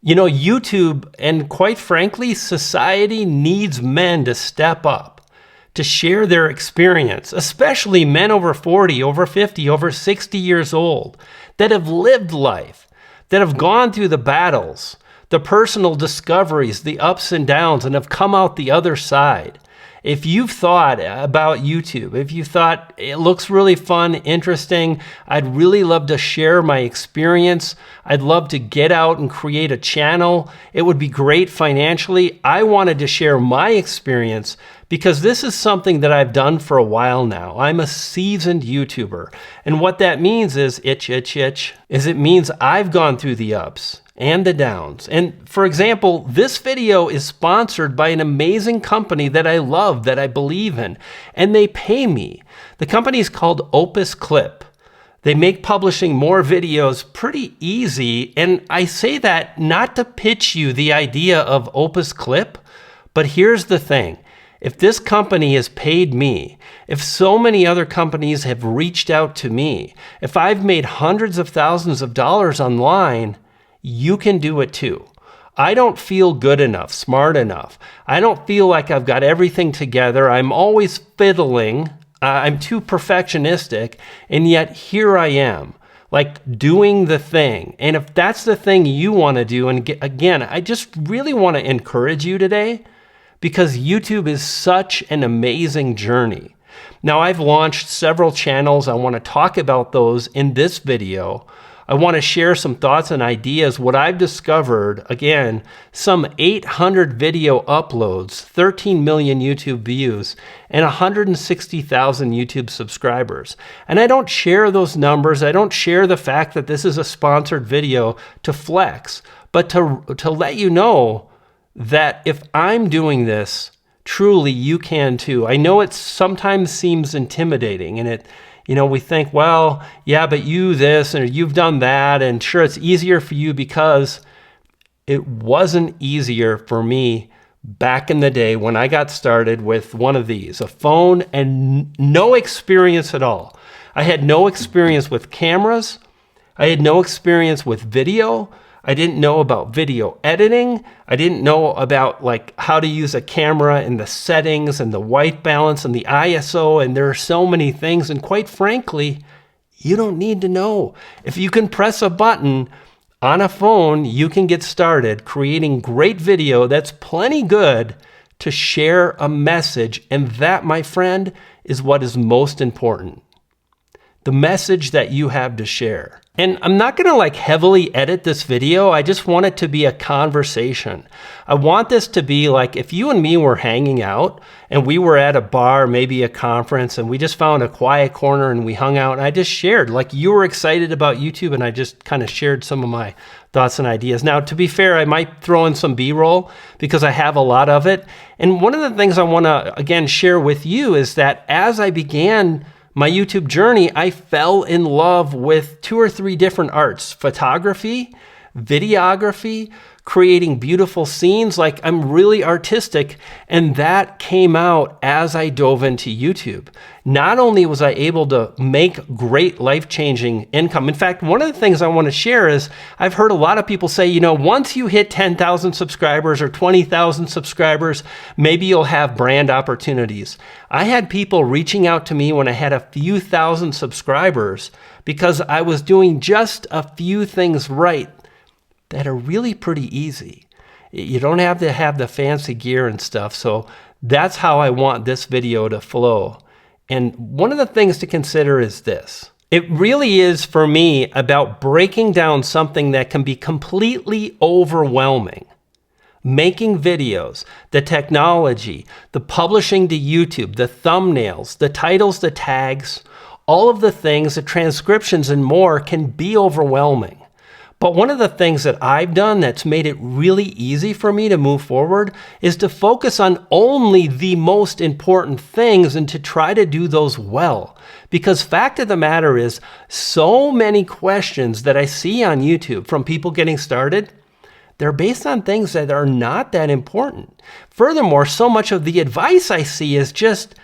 You know, YouTube and quite frankly, society needs men to step up, to share their experience, especially men over 40, over 50, over 60 years old that have lived life, that have gone through the battles, the personal discoveries, the ups and downs, and have come out the other side. If you've thought about YouTube, if you thought it looks really fun, interesting, I'd really love to share my experience. I'd love to get out and create a channel. It would be great financially. I wanted to share my experience because this is something that I've done for a while now. I'm a seasoned YouTuber. And what that means is, it means I've gone through the ups and the downs. And for example, this video is sponsored by an amazing company that I love, that I believe in, and they pay me. The company is called Opus Clip. They make publishing more videos pretty easy, and I say that not to pitch you the idea of Opus Clip, but here's the thing. If this company has paid me, if so many other companies have reached out to me, if I've made hundreds of thousands of dollars online, you can do it too. I don't feel good enough, smart enough. I don't feel like I've got everything together. I'm always fiddling. I'm too perfectionistic. And yet here I am, like doing the thing. And if that's the thing you want to do, and again, I just really want to encourage you today because YouTube is such an amazing journey. Now, I've launched several channels. I want to talk about those in this video. I want to share some thoughts and ideas, what I've discovered, again, some 800 video uploads, 13 million YouTube views, and 160,000 YouTube subscribers. And I don't share those numbers. I don't share the fact that this is a sponsored video to flex, but to let you know that if I'm doing this, truly you can too. I know it sometimes seems intimidating, and we think, well, yeah, but you this and you've done that, and sure, it's easier for you because it wasn't easier for me back in the day when I got started with one of these, a phone and no experience at all. I had no experience with cameras. I had no experience with video. I didn't know about video editing. I didn't know about like how to use a camera and the settings and the white balance and the ISO. And there are so many things. And quite frankly, you don't need to know. If you can press a button on a phone, you can get started creating great video that's plenty good to share a message. And that, my friend, is what is most important. The message that you have to share. And I'm not gonna like heavily edit this video. I just want it to be a conversation. I want this to be like if you and me were hanging out and we were at a bar, maybe a conference, and we just found a quiet corner and we hung out and I just shared, like you were excited about YouTube and I just kind of shared some of my thoughts and ideas. Now, to be fair, I might throw in some B-roll because I have a lot of it. And one of the things I wanna, again, share with you is that as I began my YouTube journey, I fell in love with 2 or 3 different arts: photography, videography, creating beautiful scenes. Like I'm really artistic, and that came out as I dove into YouTube. Not only was I able to make great life-changing income. In fact, one of the things I want to share is I've heard a lot of people say, once you hit 10,000 subscribers or 20,000 subscribers, maybe you'll have brand opportunities. I had people reaching out to me when I had a few thousand subscribers because I was doing just a few things right that are really pretty easy. You don't have to have the fancy gear and stuff. So that's how I want this video to flow. And one of the things to consider is this. It really is, for me, about breaking down something that can be completely overwhelming. Making videos, the technology, the publishing to YouTube, the thumbnails, the titles, the tags, all of the things, the transcriptions and more can be overwhelming. But one of the things that I've done that's made it really easy for me to move forward is to focus on only the most important things and to try to do those well. Because fact of the matter is, so many questions that I see on YouTube from people getting started, they're based on things that are not that important. Furthermore, so much of the advice I see is just,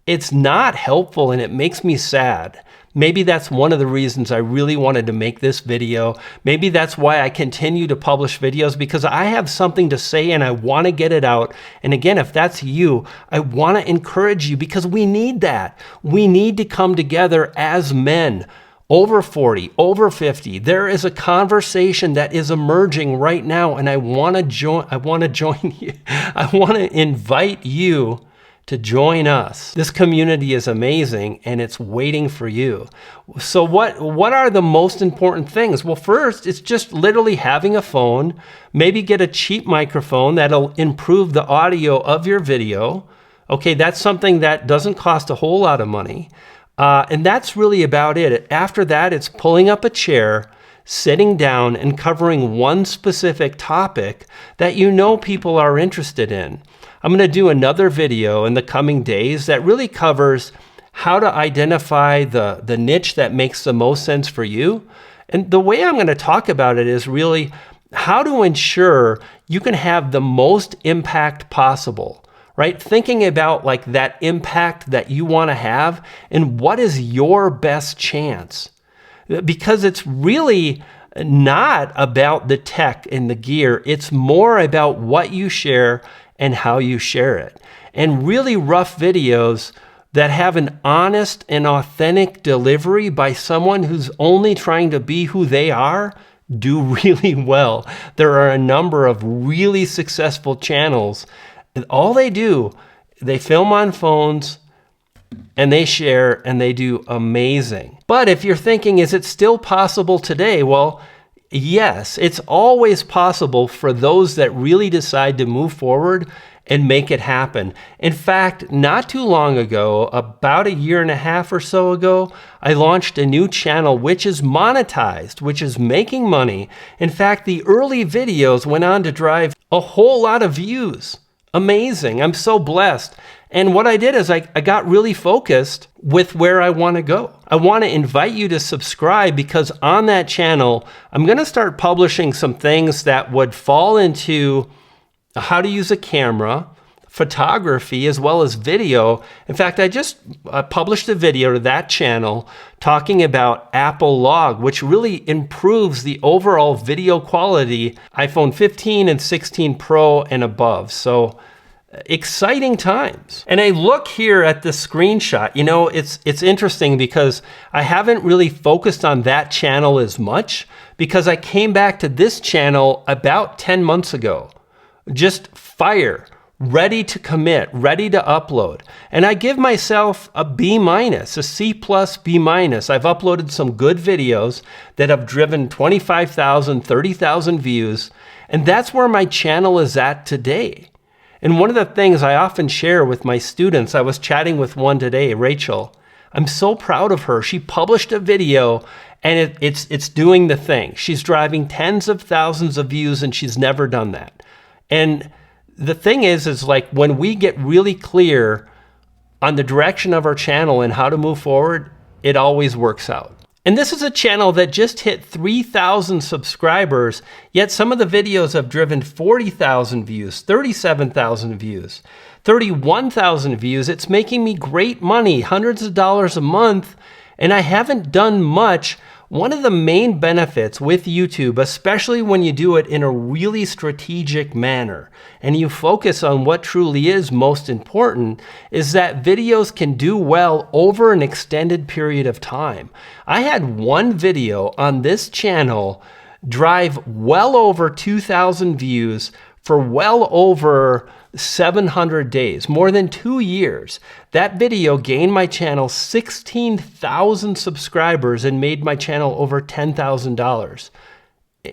it's not helpful and it makes me sad. Maybe that's one of the reasons I really wanted to make this video. Maybe that's why I continue to publish videos, because I have something to say and I want to get it out. And again, if that's you, I want to encourage you, because we need that. We need to come together as men. Over 40, over 50. There is a conversation that is emerging right now, and I want to join you. I want to invite you to join us. This community is amazing and it's waiting for you. So what are the most important things? Well, first, it's just literally having a phone, maybe get a cheap microphone that'll improve the audio of your video. Okay, that's something that doesn't cost a whole lot of money. And that's really about it. After that, it's pulling up a chair, sitting down, and covering one specific topic that you know people are interested in. I'm going to do another video in the coming days that really covers how to identify the niche that makes the most sense for you. And the way I'm going to talk about it is really how to ensure you can have the most impact possible. Right? Thinking about like that impact that you want to have and what is your best chance. Because it's really not about the tech and the gear. It's more about what you share and how you share it. And really rough videos that have an honest and authentic delivery by someone who's only trying to be who they are do really well. There are a number of really successful channels. And all they do, they film on phones and they share and they do amazing. But if you're thinking, is it still possible today? Well, yes, it's always possible for those that really decide to move forward and make it happen. In fact, not too long ago, about a year and a half or so ago, I launched a new channel which is monetized, which is making money. In fact, the early videos went on to drive a whole lot of views. Amazing. I'm so blessed. And what I did is I got really focused with where I want to go. I want to invite you to subscribe, because on that channel, I'm going to start publishing some things that would fall into how to use a camera, photography, as well as video. In fact, I just published a video to that channel talking about Apple Log, which really improves the overall video quality, iPhone 15 and 16 Pro and above. So exciting times. And I look here at the screenshot. You know, it's interesting because I haven't really focused on that channel as much, because I came back to this channel about 10 months ago. Just fire. Ready to commit, ready to upload. And I give myself a B-, a C+, B-. I've uploaded some good videos that have driven 25,000, 30,000 views. And that's where my channel is at today. And one of the things I often share with my students, I was chatting with one today, Rachel. I'm so proud of her. She published a video and it's doing the thing. She's driving tens of thousands of views and she's never done that. And the thing is like when we get really clear on the direction of our channel and how to move forward, it always works out. And this is a channel that just hit 3,000 subscribers, yet some of the videos have driven 40,000 views, 37,000 views, 31,000 views. It's making me great money, hundreds of dollars a month, and I haven't done much. One of the main benefits with YouTube, especially when you do it in a really strategic manner and you focus on what truly is most important, is that videos can do well over an extended period of time. I had one video on this channel drive well over 2,000 views for well over 700 days, more than 2 years. That video gained my channel 16,000 subscribers and made my channel over $10,000.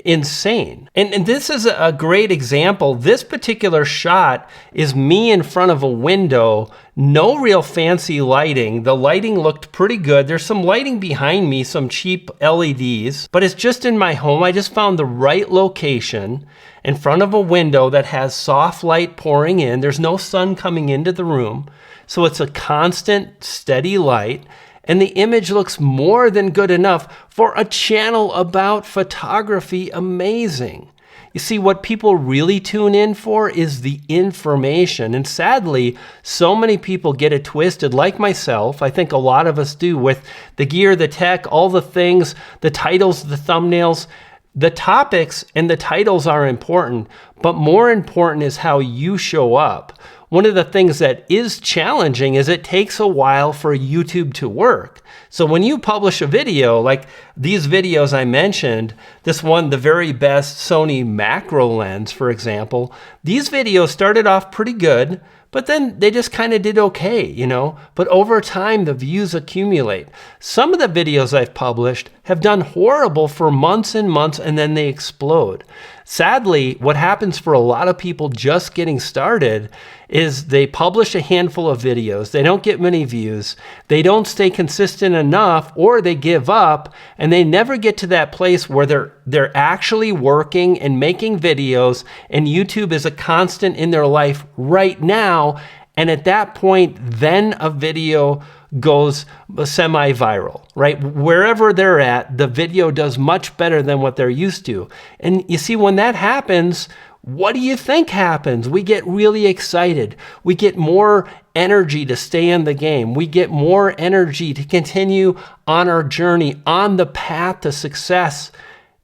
Insane. And this is a great example. This particular shot is me in front of a window, no real fancy lighting. The lighting looked pretty good. There's some lighting behind me, some cheap LEDs, but it's just in my home. I just found the right location in front of a window that has soft light pouring in. There's no sun coming into the room. So it's a constant, steady light. And the image looks more than good enough for a channel about photography. Amazing. You see, what people really tune in for is the information. And sadly, so many people get it twisted, like myself. I think a lot of us do, with the gear, the tech, all the things, the titles, the thumbnails. The topics and the titles are important, but more important is how you show up. One of the things that is challenging is it takes a while for YouTube to work. So when you publish a video, like these videos I mentioned, this one, the very best Sony macro lens, for example, these videos started off pretty good, but then they just kind of did okay, you know? But over time, the views accumulate. Some of the videos I've published have done horrible for months and months, and then they explode. Sadly, what happens for a lot of people just getting started is they publish a handful of videos, they don't get many views, they don't stay consistent enough, or they give up, and they never get to that place where they're actually working and making videos, and YouTube is a constant in their life right now. And at that point, then a video goes semi-viral, right? Wherever they're at, the video does much better than what they're used to. And you see, when that happens, what do you think happens? We get really excited. We get more energy to stay in the game. We get more energy to continue on our journey, on the path to success.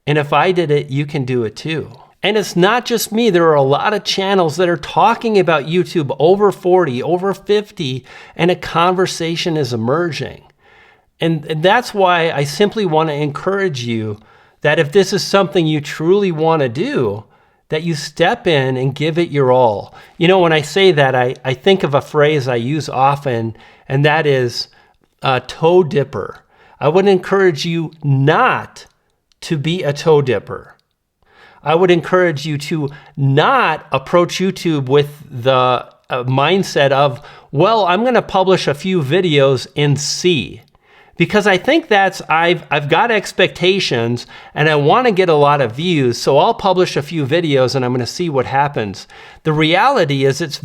And if I did it, you can do it too. And it's not just me. There are a lot of channels that are talking about YouTube, over 40, over 50, and a conversation is emerging. And that's why I simply want to encourage you that if this is something you truly want to do, that you step in and give it your all. You know, when I say that, I think of a phrase I use often, and that is a toe dipper. I would encourage you not to be a toe dipper. I would encourage you to not approach YouTube with the mindset of, well, I'm going to publish a few videos and see. Because I think that's, I've got expectations and I want to get a lot of views, so I'll publish a few videos and I'm going to see what happens. The reality is it's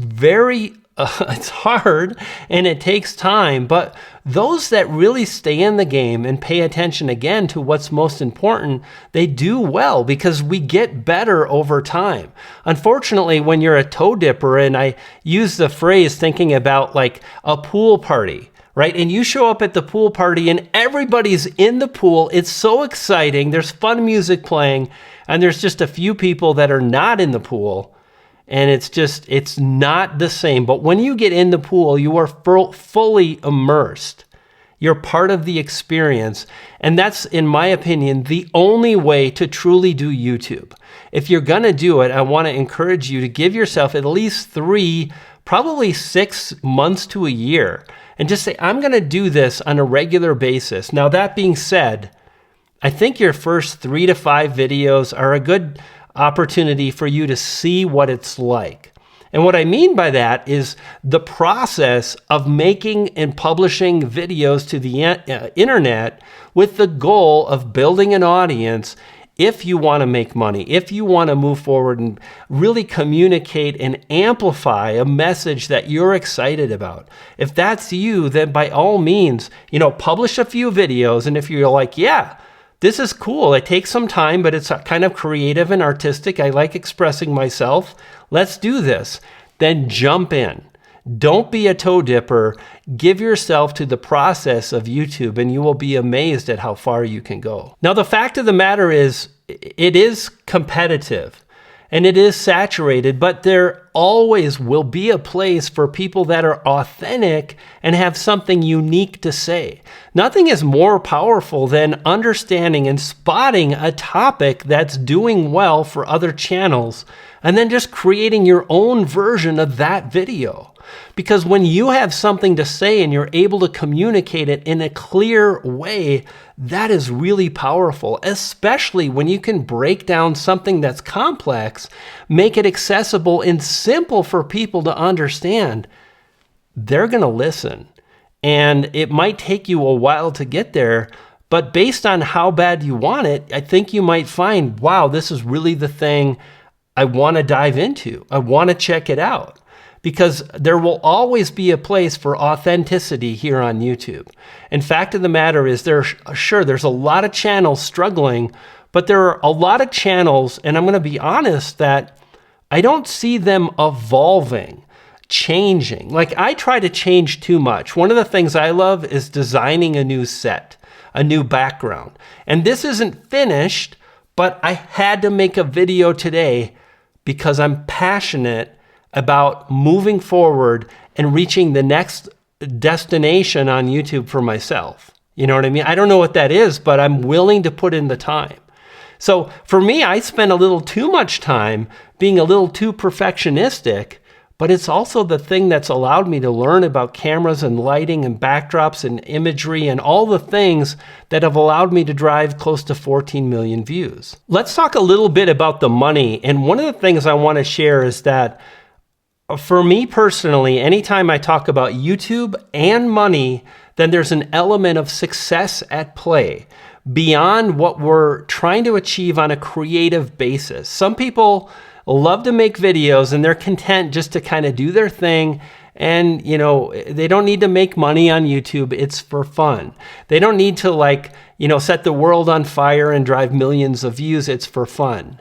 it's hard and it takes time, but those that really stay in the game and pay attention again to what's most important, they do well because we get better over time. Unfortunately, when you're a toe dipper, and I use the phrase thinking about like a pool party, right? And you show up at the pool party and everybody's in the pool. It's so exciting. There's fun music playing, and there's just a few people that are not in the pool. And it's not the same. But when you get in the pool, you are fully immersed. You're part of the experience. And that's, in my opinion, the only way to truly do YouTube. If you're going to do it, I want to encourage you to give yourself at least 3, probably 6 months to a year. And just say, I'm going to do this on a regular basis. Now, that being said, I think your first 3 to 5 videos are a good opportunity for you to see what it's like. And what I mean by that is the process of making and publishing videos to the internet with the goal of building an audience. If you want to make money, if you want to move forward and really communicate and amplify a message that you're excited about. If that's you, then by all means, publish a few videos. And if you're like, yeah, this is cool. It takes some time, but it's kind of creative and artistic. I like expressing myself. Let's do this. Then jump in. Don't be a toe dipper. Give yourself to the process of YouTube, and you will be amazed at how far you can go. Now, the fact of the matter is, it is competitive and it is saturated, but there always will be a place for people that are authentic and have something unique to say. Nothing is more powerful than understanding and spotting a topic that's doing well for other channels and then just creating your own version of that video. Because when you have something to say and you're able to communicate it in a clear way, that is really powerful, especially when you can break down something that's complex, make it accessible and simple for people to understand. They're going to listen. And it might take you a while to get there, but based on how bad you want it, I think you might find, wow, this is really the thing I want to dive into. I want to check it out. Because there will always be a place for authenticity here on YouTube. And fact of the matter is, there's a lot of channels struggling, But there are a lot of channels, and I'm going to be honest, that I don't see them evolving, changing. Like, I try to change too much. One of the things I love is designing a new set, a new background. And this isn't finished, but I had to make a video today because I'm passionate about moving forward and reaching the next destination on YouTube for myself. You know what I mean? I don't know what that is, but I'm willing to put in the time. So for me, I spend a little too much time being a little too perfectionistic, but it's also the thing that's allowed me to learn about cameras and lighting and backdrops and imagery and all the things that have allowed me to drive close to 14 million views. Let's talk a little bit about the money. And one of the things I want to share is that for me personally, anytime I talk about YouTube and money, then there's an element of success at play beyond what we're trying to achieve on a creative basis. Some people love to make videos and they're content just to kind of do their thing. And, you know, they don't need to make money on YouTube. It's for fun. They don't need to, like, you know, set the world on fire and drive millions of views. It's for fun.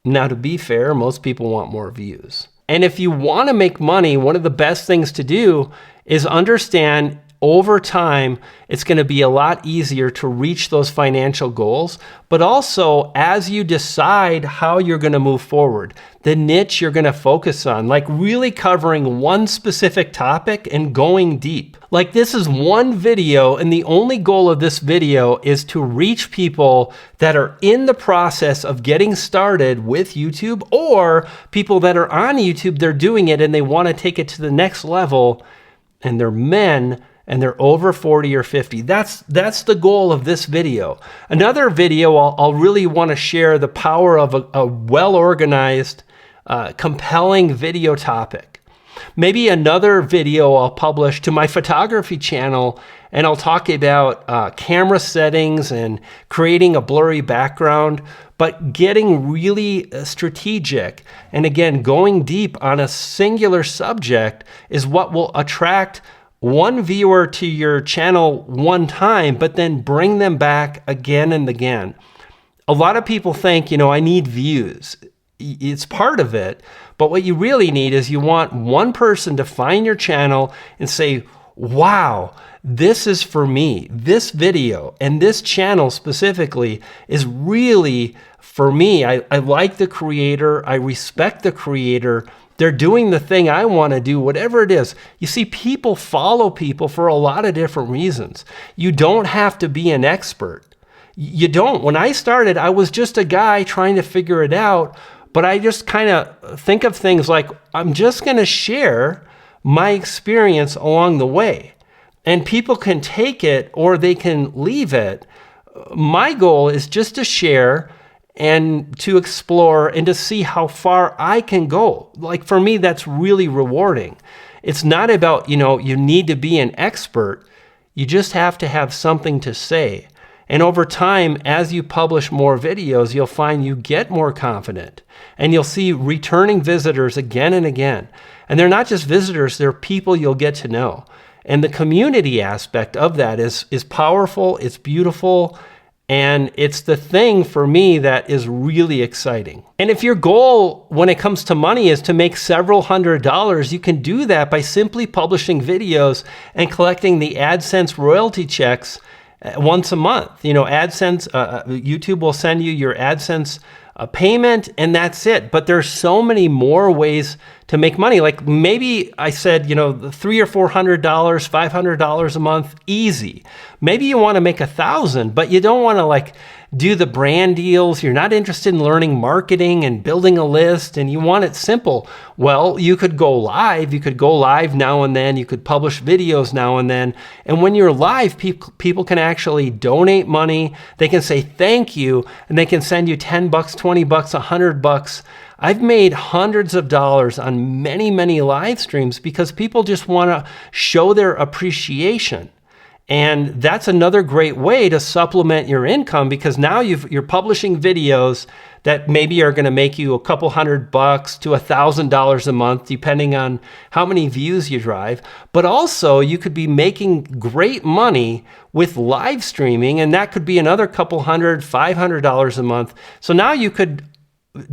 Now, to be fair, most people want more views. And if you want to make money, one of the best things to do is understand over time, it's going to be a lot easier to reach those financial goals, but also as you decide how you're going to move forward, the niche you're going to focus on, like really covering one specific topic and going deep. Like, this is one video, and the only goal of this video is to reach people that are in the process of getting started with YouTube, or people that are on YouTube, they're doing it and they want to take it to the next level, and they're men, and they're over 40 or 50. That's the goal of this video. Another video, I'll really want to share the power of a well-organized, compelling video topic. Maybe another video I'll publish to my photography channel, and I'll talk about camera settings and creating a blurry background, but getting really strategic. And again, going deep on a singular subject is what will attract one viewer to your channel one time, but then bring them back again and again. A lot of people think, you know, I need views. It's part of it, but what you really need is you want one person to find your channel and say, wow, this is for me. This video and this channel specifically is really for me. I like the creator. I respect the creator. They're doing the thing I want to do, whatever it is. You see, people follow people for a lot of different reasons. You don't have to be an expert. You don't. When I started, I was just a guy trying to figure it out, but I just kind of think of things like, I'm just going to share my experience along the way. And people can take it or they can leave it. My goal is just to share and to explore and to see how far I can go. Like, for me, that's really rewarding. It's not about, you know, you need to be an expert. You just have to have something to say. And over time, as you publish more videos, you'll find you get more confident and you'll see returning visitors again and again. And they're not just visitors, they're people you'll get to know. And the community aspect of that is powerful, it's beautiful, and it's the thing for me that is really exciting. And if your goal when it comes to money is to make several $100s, you can do that by simply publishing videos and collecting the AdSense royalty checks once a month. You know, AdSense, YouTube will send you your AdSense payment, and that's it. But there's so many more ways to make money. Like, maybe I said, you know, $300 or $400, $500 a month, easy. Maybe you want to make 1,000, but you don't want to like do the brand deals. You're not interested in learning marketing and building a list, and you want it simple. Well, you could go live. You could go live now and then. You could publish videos now and then. And when you're live, people can actually donate money. They can say thank you, and they can send you $10, $20, $100. I've made hundreds of dollars on many, many live streams because people just want to show their appreciation. And that's another great way to supplement your income, because now you're publishing videos that maybe are going to make you a couple $100 to $1,000 a month, depending on how many views you drive. But also you could be making great money with live streaming, and that could be another couple $500 a month. So now you could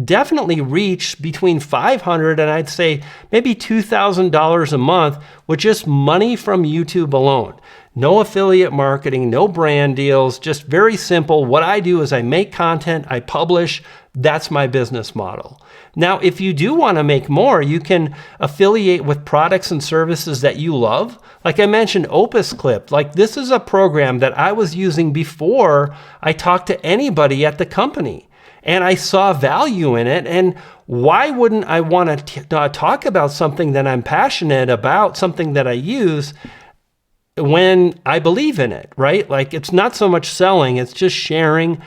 definitely reach between $500 and I'd say maybe $2,000 a month with just money from YouTube alone. No affiliate marketing, no brand deals, just very simple. What I do is I make content, I publish. That's my business model. Now, if you do want to make more, you can affiliate with products and services that you love. Like I mentioned, Opus Clip. Like, this is a program that I was using before I talked to anybody at the company. And I saw value in it. And why wouldn't I want to talk about something that I'm passionate about, something that I use, when I believe in it, right? Like, it's not so much selling, it's just sharing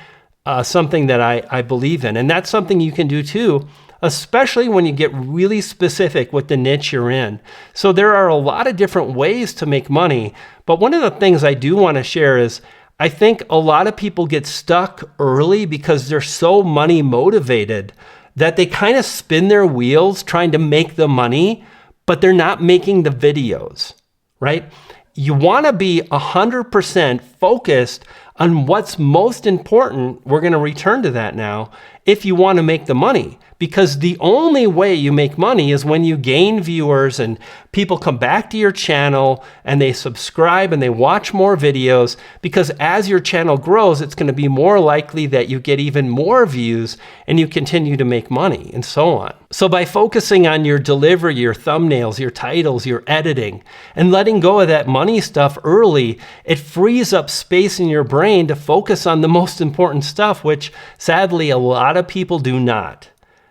something that I believe in. And that's something you can do too, especially when you get really specific with the niche you're in. So there are a lot of different ways to make money. But one of the things I do want to share is, I think a lot of people get stuck early because they're so money motivated that they kind of spin their wheels trying to make the money, but they're not making the videos, right? You want to be 100% focused on what's most important. We're going to return to that now if you want to make the money. Because the only way you make money is when you gain viewers and people come back to your channel and they subscribe and they watch more videos. Because as your channel grows, it's going to be more likely that you get even more views and you continue to make money, and so on. So by focusing on your delivery, your thumbnails, your titles, your editing, and letting go of that money stuff early, it frees up space in your brain to focus on the most important stuff, which sadly a lot of people do not.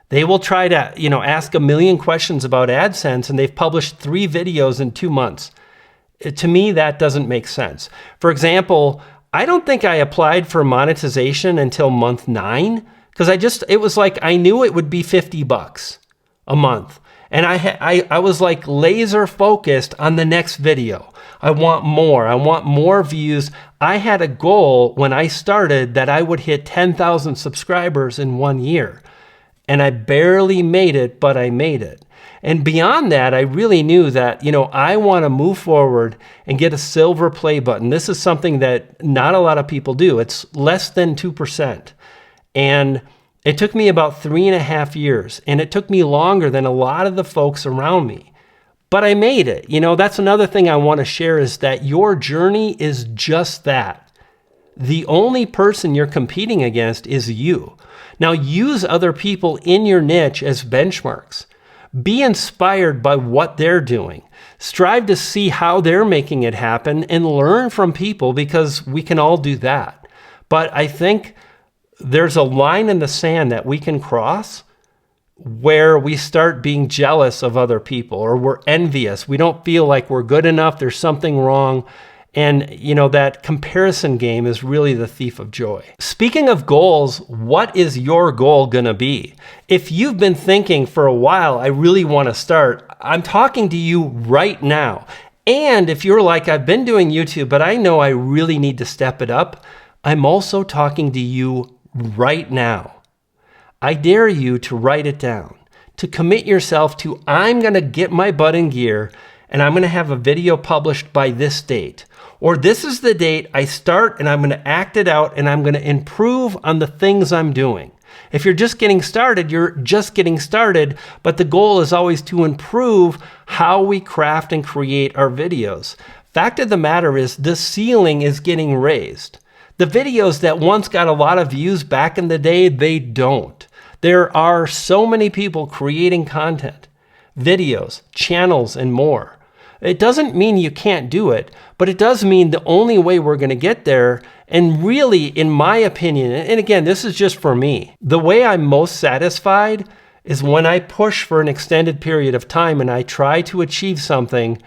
They will try to, ask a million questions about AdSense, and they've published 3 videos in 2 months. To me, that doesn't make sense. For example, I don't think I applied for monetization until month 9, because it was like I knew it would be $50 a month. And I was like laser focused on the next video. I want more views. I had a goal when I started that I would hit 10,000 subscribers in 1 year. And I barely made it, but I made it. And beyond that, I really knew that, I want to move forward and get a silver play button. This is something that not a lot of people do. It's less than 2%. And it took me about 3.5 years. And it took me longer than a lot of the folks around me. But I made it. That's another thing I want to share, is that your journey is just that. The only person you're competing against is you. Now, use other people in your niche as benchmarks. Be inspired by what they're doing. Strive to see how they're making it happen and learn from people, because we can all do that. But I think there's a line in the sand that we can cross where we start being jealous of other people, or we're envious. We don't feel like we're good enough. There's something wrong. And, that comparison game is really the thief of joy. Speaking of goals, what is your goal going to be? If you've been thinking for a while, I really want to start, I'm talking to you right now. And if you're like, I've been doing YouTube, but I know I really need to step it up, I'm also talking to you right now. I dare you to write it down, to commit yourself to, I'm going to get my butt in gear and I'm going to have a video published by this date. Or this is the date I start and I'm going to act it out and I'm going to improve on the things I'm doing. If you're just getting started, you're just getting started, but the goal is always to improve how we craft and create our videos. Fact of the matter is, the ceiling is getting raised. The videos that once got a lot of views back in the day, they don't. There are so many people creating content, videos, channels, and more. It doesn't mean you can't do it, but it does mean the only way we're going to get there, and really, in my opinion, and again, this is just for me, the way I'm most satisfied is when I push for an extended period of time and I try to achieve something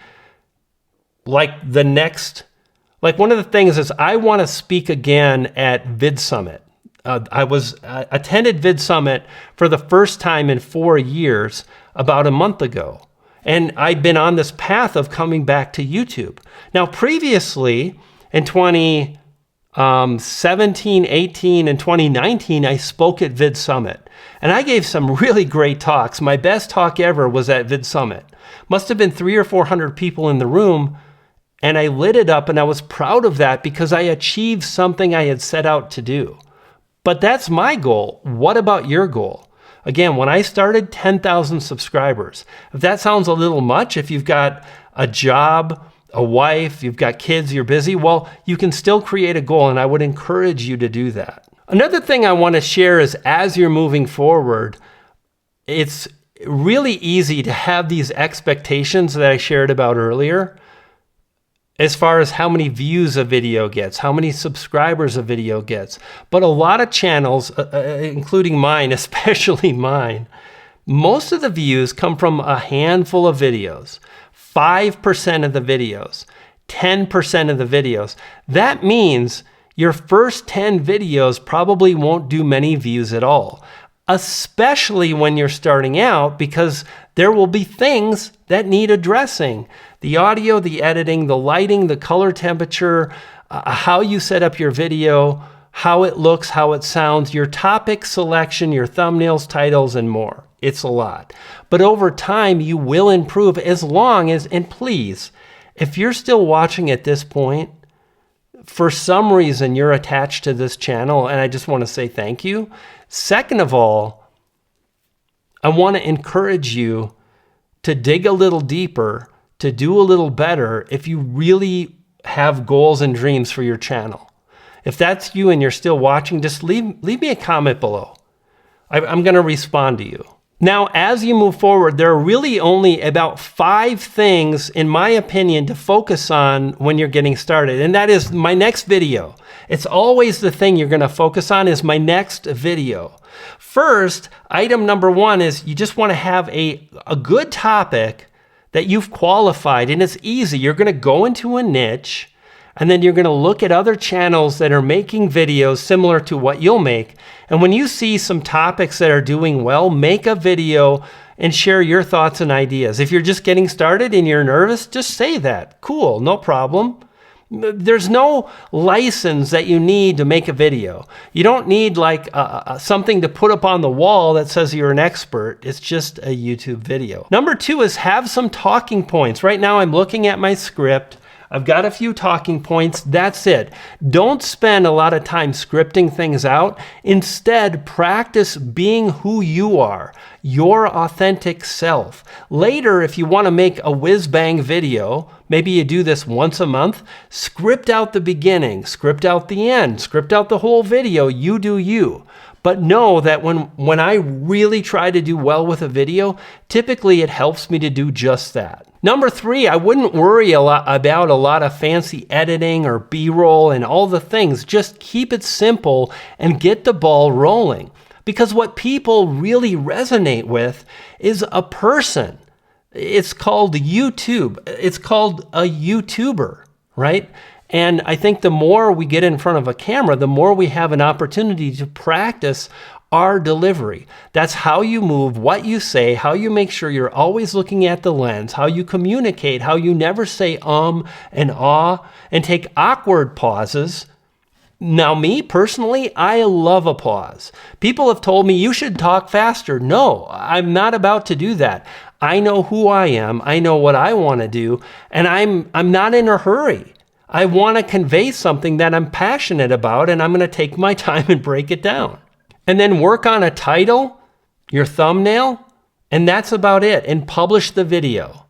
like one of the things is I want to speak again at Vid Summit. I attended Vid Summit for the first time in 4 years about a month ago. And I'd been on this path of coming back to YouTube. Now, previously, In 2017, 18, and 2019, I spoke at Vid Summit. And I gave some really great talks. My best talk ever was at Vid Summit. Must have been 300 or 400 people in the room. And I lit it up, and I was proud of that because I achieved something I had set out to do. But that's my goal. What about your goal? Again, when I started, 10,000 subscribers. If that sounds a little much, if you've got a job, a wife, you've got kids, you're busy, well, you can still create a goal, and I would encourage you to do that. Another thing I want to share is as you're moving forward, it's really easy to have these expectations that I shared about earlier as far as how many views a video gets, how many subscribers a video gets. But a lot of channels, including mine, especially mine, most of the views come from a handful of videos, 5% of the videos, 10% of the videos. That means your first 10 videos probably won't do many views at all, especially when you're starting out, because there will be things that need addressing. The audio, the editing, the lighting, the color temperature, how you set up your video, how it looks, how it sounds, your topic selection, your thumbnails, titles, and more. It's a lot. But over time, you will improve as long as, and please, if you're still watching at this point, for some reason you're attached to this channel, and I just want to say thank you. Second of all, I want to encourage you to dig a little deeper, to do a little better if you really have goals and dreams for your channel. If that's you and you're still watching, just leave me a comment below. I'm going to respond to you. Now, as you move forward, there are really only about 5 things, in my opinion, to focus on when you're getting started. And that is my next video. It's always the thing you're going to focus on is my next video. First, item number 1 is you just want to have a good topic that you've qualified, and it's easy. You're going to go into a niche, and then you're going to look at other channels that are making videos similar to what you'll make. And when you see some topics that are doing well, make a video and share your thoughts and ideas. If you're just getting started and you're nervous, just say that. Cool, no problem. There's no license that you need to make a video. You don't need like something to put up on the wall that says you're an expert. It's just a YouTube video. Number 2 is have some talking points. Right now I'm looking at my script. I've got a few talking points. That's it. Don't spend a lot of time scripting things out. Instead, practice being who you are, your authentic self. Later, if you want to make a whiz-bang video, maybe you do this once a month, script out the beginning, script out the end, script out the whole video. You do you. But know that when I really try to do well with a video, typically it helps me to do just that. Number 3, I wouldn't worry about a lot of fancy editing or B-roll and all the things. Just keep it simple and get the ball rolling. Because what people really resonate with is a person. It's called YouTube. It's called a YouTuber, right? And I think the more we get in front of a camera, the more we have an opportunity to practice our delivery. That's how you move, what you say, how you make sure you're always looking at the lens, how you communicate, how you never say and ah and take awkward pauses. Now, me personally, I love a pause. People have told me you should talk faster. No, I'm not about to do that. I know who I am. I know what I want to do, and I'm not in a hurry. I want to convey something that I'm passionate about, and I'm going to take my time and break it down. And then work on a title, your thumbnail, and that's about it. And publish the video.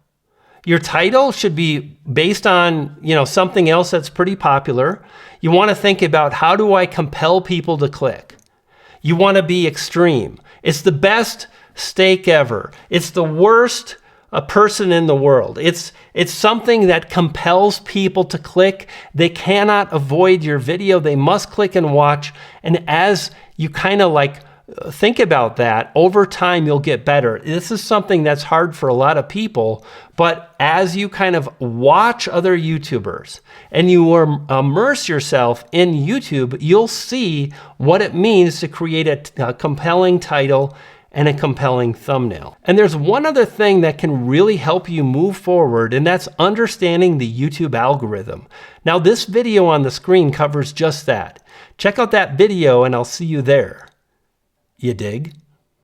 Your title should be based on, something else that's pretty popular. You want to think about, how do I compel people to click? You want to be extreme. It's the best steak ever. It's the worst person in the world. It's something that compels people to click. They cannot avoid your video. They must click and watch. And as you kind of think about that, over time you'll get better. This is something that's hard for a lot of people, but as you kind of watch other YouTubers and you immerse yourself in YouTube, you'll see what it means to create a compelling title and a compelling thumbnail. And there's one other thing that can really help you move forward, and that's understanding the YouTube algorithm. Now, this video on the screen covers just that. Check out that video and I'll see you there. You dig?